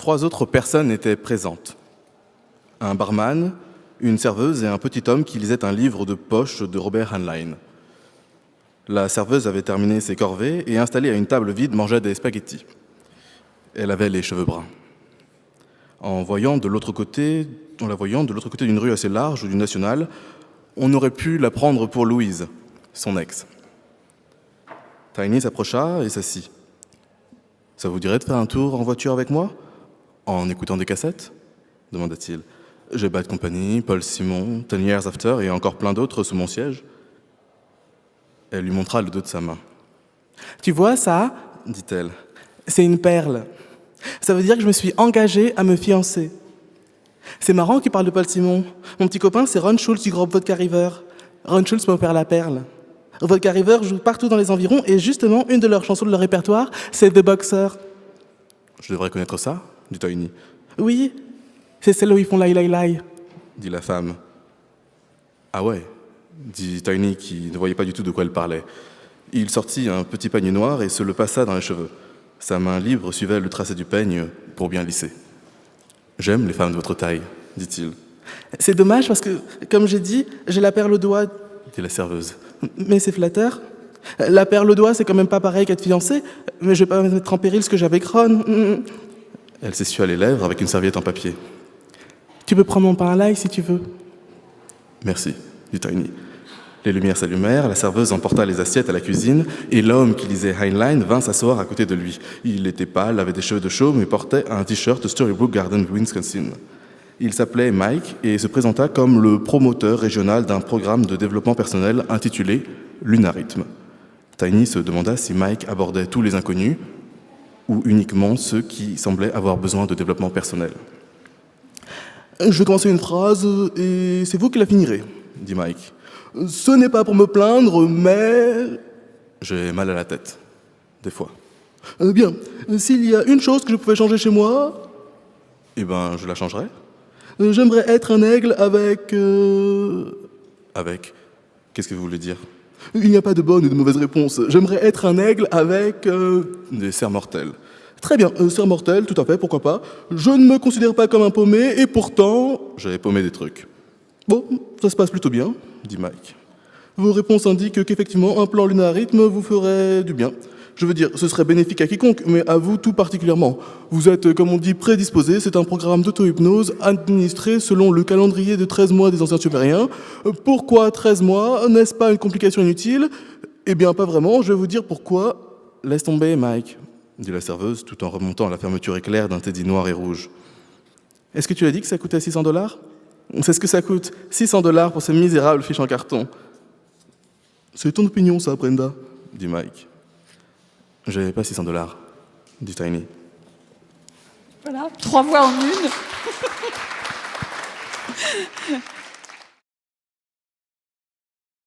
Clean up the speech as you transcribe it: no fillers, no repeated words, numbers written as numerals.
3 autres personnes étaient présentes. Un barman, une serveuse et un petit homme qui lisait un livre de poche de Robert Heinlein. La serveuse avait terminé ses corvées et, installée à une table vide, mangeait des spaghettis. Elle avait les cheveux bruns. En la voyant de l'autre côté d'une rue assez large ou d'une nationale, on aurait pu la prendre pour Louise, son ex. Tiny s'approcha et s'assit. « Ça vous dirait de faire un tour en voiture avec moi ? En écoutant des cassettes ?» demanda-t-il. « J'ai Bad Company, Paul Simon, 10 Years After et encore plein d'autres sous mon siège. » Elle lui montra le dos de sa main. « Tu vois ça ?» dit-elle. « C'est une perle. Ça veut dire que je me suis engagée à me fiancer. C'est marrant qu'il parle de Paul Simon. Mon petit copain, c'est Ron Schulz du groupe Vodka River. Ron Schulz m'a offert la perle. Vodka River joue partout dans les environs et justement, une de leurs chansons de leur répertoire, c'est The Boxer. »« Je devrais connaître ça ?» dit Tiny. « Oui, c'est celle où ils font Lai Lai Lai, » dit la femme. « Ah ouais ?» dit Tiny qui ne voyait pas du tout de quoi elle parlait. Il sortit un petit peigne noir et se le passa dans les cheveux. Sa main libre suivait le tracé du peigne pour bien lisser. « J'aime les femmes de votre taille, » dit-il. « C'est dommage parce que, comme j'ai dit, j'ai la perle au doigt, » dit la serveuse. « Mais c'est flatteur. La perle au doigt, c'est quand même pas pareil qu'être fiancée, mais je vais pas mettre en péril ce que j'avais avec Ron. » Elle s'essuia les lèvres avec une serviette en papier. « Tu peux prendre mon pain à l'ail si tu veux. »« Merci, » dit Tiny. Les lumières s'allumèrent, la serveuse emporta les assiettes à la cuisine et l'homme qui lisait Heinlein vint s'asseoir à côté de lui. Il était pâle, avait des cheveux de chaume et portait un t-shirt Storybrooke Garden, Wisconsin. Il s'appelait Mike et se présenta comme le promoteur régional d'un programme de développement personnel intitulé Lunarhythme. Tiny se demanda si Mike abordait tous les inconnus ou uniquement ceux qui semblaient avoir besoin de développement personnel. « Je vais commencer une phrase et c'est vous qui la finirez, » dit Mike. « Ce n'est pas pour me plaindre, mais... » J'ai mal à la tête, des fois. « Bien, s'il y a une chose que je pouvais changer chez moi... » Eh ben, je la changerais. « J'aimerais être un aigle avec... » Avec? Qu'est-ce que vous voulez dire? Il n'y a pas de bonne ou de mauvaise réponse. J'aimerais être un aigle avec... Des serres mortelles. Très bien, serre mortelle, tout à fait, pourquoi pas. Je ne me considère pas comme un paumé et pourtant... J'avais paumé des trucs. Bon, ça se passe plutôt bien, dit Mike. Vos réponses indiquent qu'effectivement, un plan Lunarhythme vous ferait du bien. Je veux dire, ce serait bénéfique à quiconque, mais à vous tout particulièrement. Vous êtes, comme on dit, prédisposé. C'est un programme d'auto-hypnose administré selon le calendrier de 13 mois des anciens Sumériens. Pourquoi 13 mois? N'est-ce pas une complication inutile? Eh bien, pas vraiment. Je vais vous dire pourquoi. Laisse tomber, Mike, dit la serveuse, tout en remontant à la fermeture éclair d'un teddy noir et rouge. Est-ce que tu as dit que ça coûtait $600? C'est ce que ça coûte, $600 pour ces misérables fiches en carton. C'est ton opinion, ça, Brenda, dit Mike. J'ai pas $600, dit Tiny. Voilà, 3 voix en une.